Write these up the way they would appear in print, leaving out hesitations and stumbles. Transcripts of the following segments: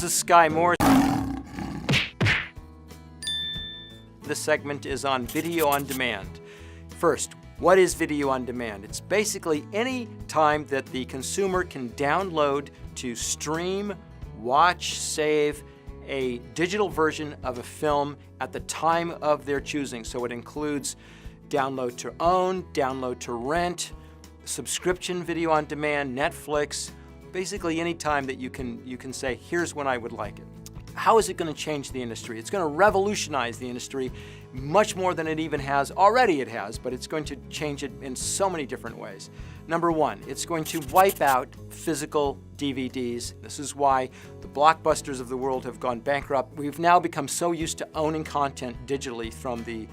This is Sky Moore. This segment is on video on demand. First, what is video on demand? It's basically any time that the consumer can download to stream, watch, save a digital version of a film at the time of their choosing. So it includes download to own, download to rent, subscription video on demand, Netflix, basically any time that you can say, here's when I would like it. How is it going to change the industry? It's going to revolutionize the industry much more than it even has. Already it has, but it's going to change it in so many different ways. Number one, it's going to wipe out physical DVDs. This is why the Blockbusters of the world have gone bankrupt. We've now become so used to owning content digitally from the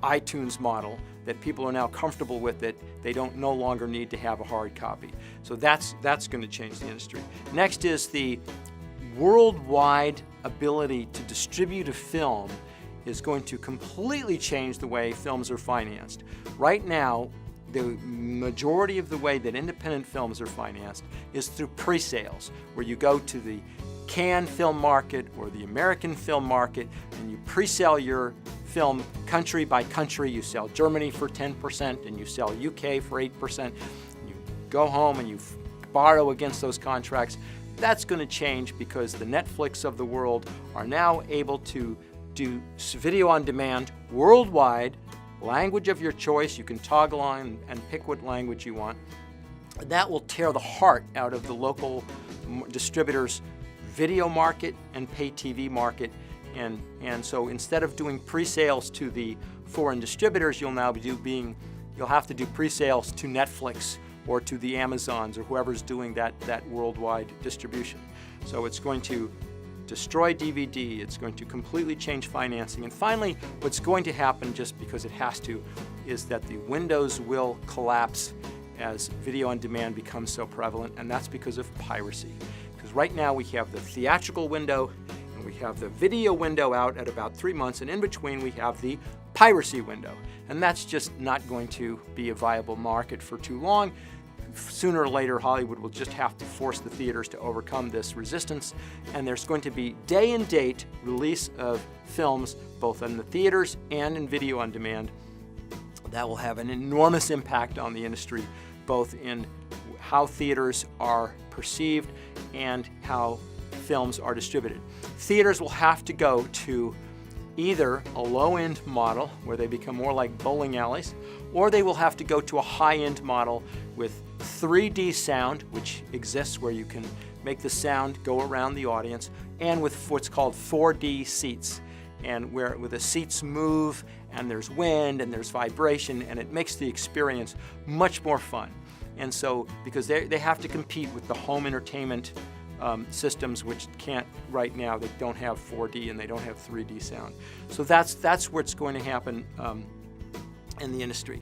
iTunes model that people are now comfortable with it. They don't no longer need to have a hard copy. So that's going to change the industry. Next is the worldwide ability to distribute a film is going to completely change the way films are financed. Right now, the majority of the way that independent films are financed is through pre-sales, where you go to the Cannes film market or the American film market and you pre-sell your film country by country. You sell Germany for 10% and you sell UK for 8%. You go home and you borrow against those contracts. That's going to change because the Netflix of the world are now able to do video on demand worldwide, language of your choice. You can toggle on and pick what language you want. That will tear the heart out of the local distributors' video market and pay TV market. And so instead of doing pre-sales to the foreign distributors, you'll now you'll have to do pre-sales to Netflix or to the Amazons or whoever's doing that worldwide distribution. So it's going to destroy DVD, it's going to completely change financing, and finally what's going to happen, just because it has to, is that the windows will collapse as video on demand becomes so prevalent, and that's because of piracy. Because right now we have the theatrical window and we have the video window out at about 3 months, and in between we have the piracy window. And that's just not going to be a viable market for too long. Sooner or later, Hollywood will just have to force the theaters to overcome this resistance, and there's going to be day and date release of films both in the theaters and in video on demand. That will have an enormous impact on the industry, both in how theaters are perceived and how films are distributed. Theaters will have to go to either a low-end model where they become more like bowling alleys, or they will have to go to a high-end model with 3D sound, which exists where you can make the sound go around the audience, and with what's called 4D seats, and where the seats move and there's wind and there's vibration, and it makes the experience much more fun. And so, because they have to compete with the home entertainment systems, which can't right now, they don't have 4D and they don't have 3D sound. So that's what's going to happen in the industry.